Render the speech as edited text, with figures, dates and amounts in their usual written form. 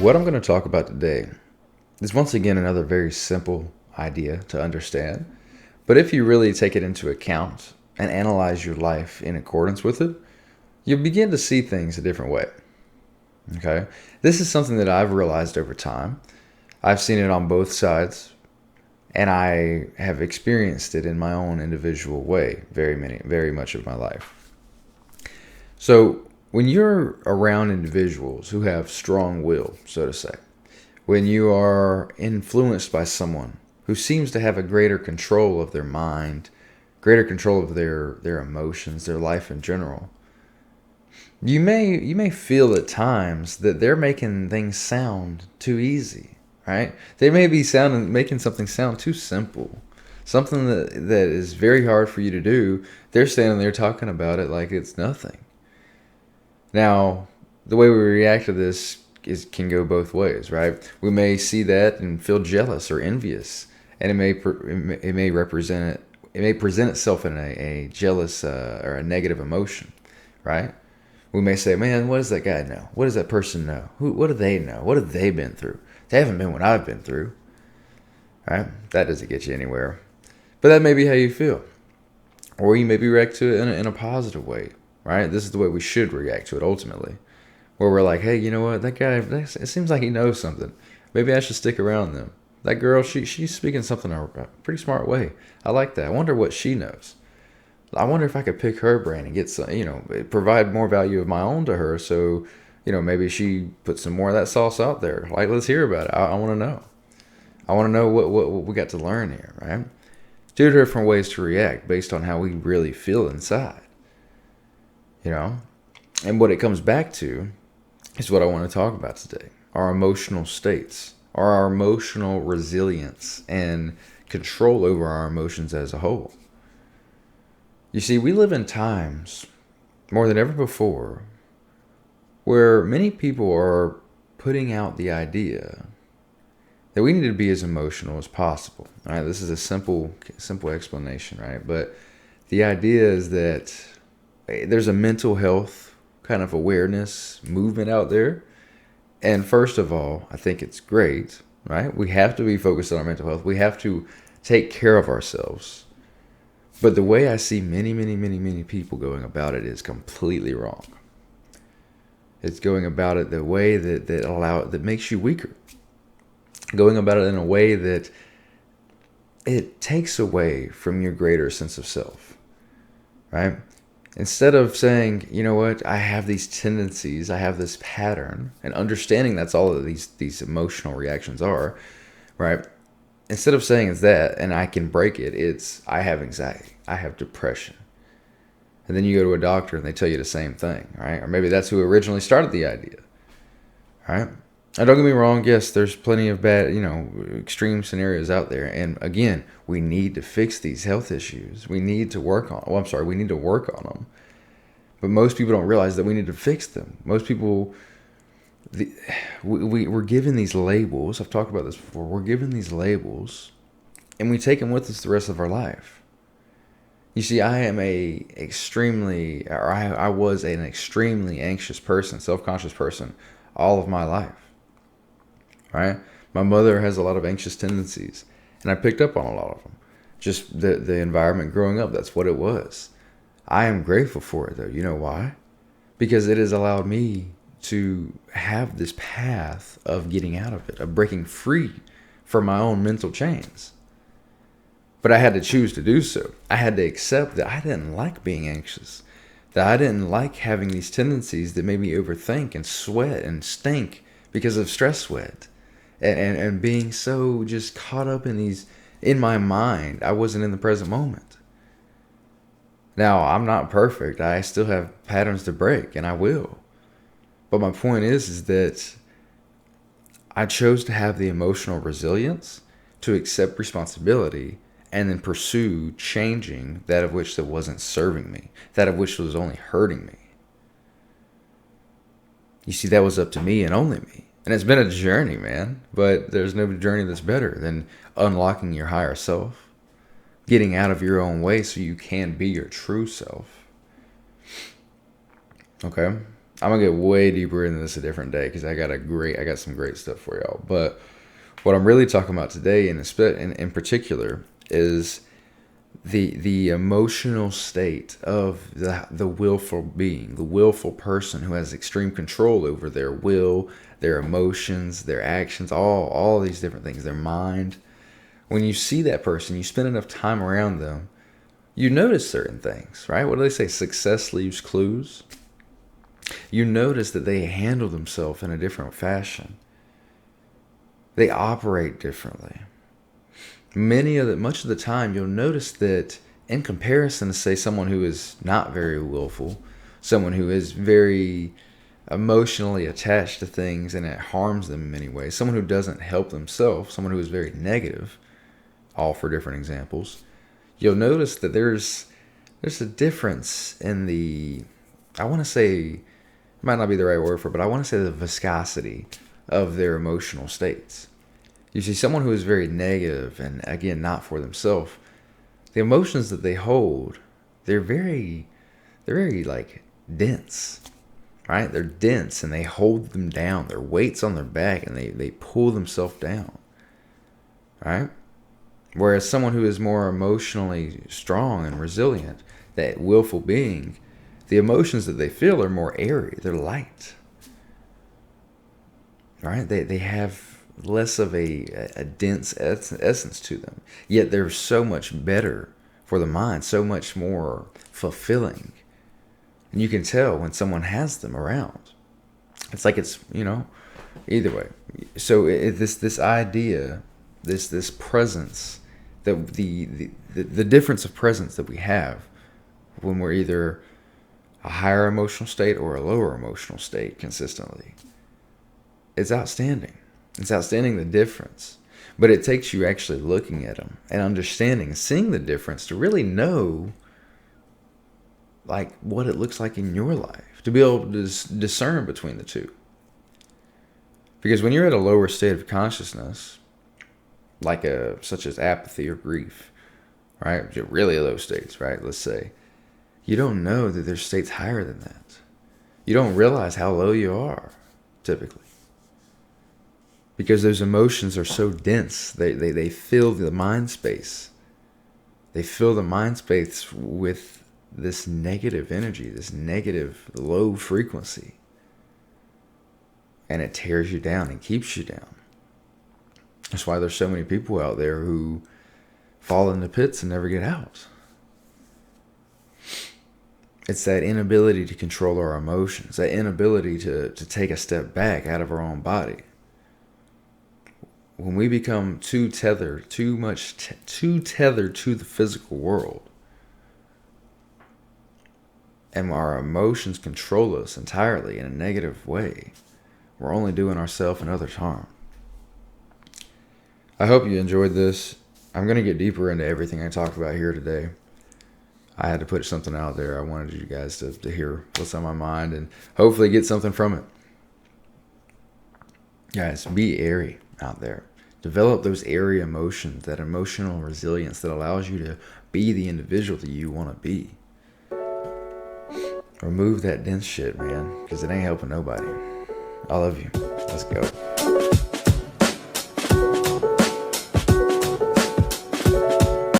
What I'm going to talk about today is once again another very simple idea to understand. But if you really take it into account and analyze your life in accordance with it, you'll begin to see things a different way. Okay? This is something that I've realized over time. I've seen it on both sides, and I have experienced it in my own individual way very much of my life. So, when you're around individuals who have strong will, so to say, when you are influenced by someone who seems to have a greater control of their mind, greater control of their emotions, their life in general, you may feel at times that they're making things sound too easy, right? They may be making something sound too simple. Something that is very hard for you to do, they're standing there talking about it like it's nothing. Now, the way we react to this can go both ways, right? We may see that and feel jealous or envious, and it may present itself in a jealous or a negative emotion, right? We may say, "Man, what does that guy know? What does that person know? What do they know? What have they been through? They haven't been what I've been through." Right? That doesn't get you anywhere. But that may be how you feel, or you maybe react to it in a positive way. Right? This is the way we should react to it ultimately. Where we're like, hey, you know what? It seems like he knows something. Maybe I should stick around them. That girl, she's speaking something in a pretty smart way. I like that. I wonder what she knows. I wonder if I could pick her brain and get some, provide more value of my own to her. So, maybe she put some more of that sauce out there. Like, let's hear about it. I want to know. I want to know what we got to learn here, right? Two different ways to react based on how we really feel inside. And what it comes back to is what I want to talk about today. Our emotional states, or our emotional resilience and control over our emotions as a whole. You see, we live in times more than ever before where many people are putting out the idea that we need to be as emotional as possible. All right, this is a simple explanation, right? But the idea is that there's a mental health kind of awareness movement out there. And first of all, I think it's great, right? We have to be focused on our mental health. We have to take care of ourselves. But the way I see many people going about it is completely wrong. It's going about it the way that makes you weaker. Going about it in a way that it takes away from your greater sense of self, right? Instead of saying, you know what, I have these tendencies, I have this pattern, and understanding that's all of these emotional reactions are, right? Instead of saying it's that and I can break it, it's I have anxiety, I have depression. And then you go to a doctor and they tell you the same thing, right? Or maybe that's who originally started the idea, right? Now, don't get me wrong, yes, there's plenty of bad, extreme scenarios out there. And again, we need to fix these health issues. We need to work on, we need to work on them. But most people don't realize that we need to fix them. Most people, we're given these labels. I've talked about this before. We're given these labels, and we take them with us the rest of our life. You see, I was an extremely anxious person, self-conscious person, all of my life. Right? My mother has a lot of anxious tendencies, and I picked up on a lot of them. Just the environment growing up, that's what it was. I am grateful for it, though. You know why? Because it has allowed me to have this path of getting out of it, of breaking free from my own mental chains. But I had to choose to do so. I had to accept that I didn't like being anxious, that I didn't like having these tendencies that made me overthink and sweat and stink because of stress sweat. And being so just caught up in my mind, I wasn't in the present moment. Now, I'm not perfect. I still have patterns to break, and I will. But my point is that I chose to have the emotional resilience to accept responsibility and then pursue changing that of which that wasn't serving me, that of which was only hurting me. You see, that was up to me and only me. And it's been a journey, man. But there's no journey that's better than unlocking your higher self, getting out of your own way so you can be your true self. Okay? I'm gonna get way deeper into this a different day because I got some great stuff for y'all. But what I'm really talking about today, in particular, is the emotional state of the willful being, the willful person who has extreme control over their will, their emotions, their actions, all these different things, their mind. When you see that person, you spend enough time around them, you notice certain things, right? What do they say? Success leaves clues. You notice that they handle themselves in a different fashion. They operate differently. Much of the time, you'll notice that in comparison to, say, someone who is not very willful, someone who is very emotionally attached to things and it harms them in many ways, someone who doesn't help themselves, someone who is very negative, all for different examples, you'll notice that there's a difference in the, I want to say, it might not be the right word for it, but I want to say the viscosity of their emotional states. You see, someone who is very negative and, again, not for themselves, the emotions that they hold, they're very like dense, right? They're dense and they hold them down. Their weight's on their back and they pull themselves down, right? Whereas someone who is more emotionally strong and resilient, that willful being, the emotions that they feel are more airy. They're light, right? They have less of a dense essence to them. Yet they're so much better for the mind, so much more fulfilling. And you can tell when someone has them around. It's like it's, either way. So this idea, this presence, the difference of presence that we have when we're either a higher emotional state or a lower emotional state consistently, it's outstanding. It's outstanding, the difference. But it takes you actually looking at them and understanding, seeing the difference to really know like what it looks like in your life, to be able to discern between the two. Because when you're at a lower state of consciousness, like such as apathy or grief, right? Really low states, right? Let's say, you don't know that there's states higher than that. You don't realize how low you are, typically. Because those emotions are so dense, they fill the mind space. They fill the mind space with this negative energy, this negative low frequency. And it tears you down and keeps you down. That's why there's so many people out there who fall into pits and never get out. It's that inability to control our emotions, that inability to take a step back out of our own body. When we become too tethered to the physical world, and our emotions control us entirely in a negative way, we're only doing ourselves and others harm. I hope you enjoyed this. I'm going to get deeper into everything I talked about here today. I had to put something out there. I wanted you guys to hear what's on my mind and hopefully get something from it. Guys, be airy out there. Develop those airy emotions, that emotional resilience that allows you to be the individual that you want to be. Remove that dense shit, man, because it ain't helping nobody. I love you. Let's go.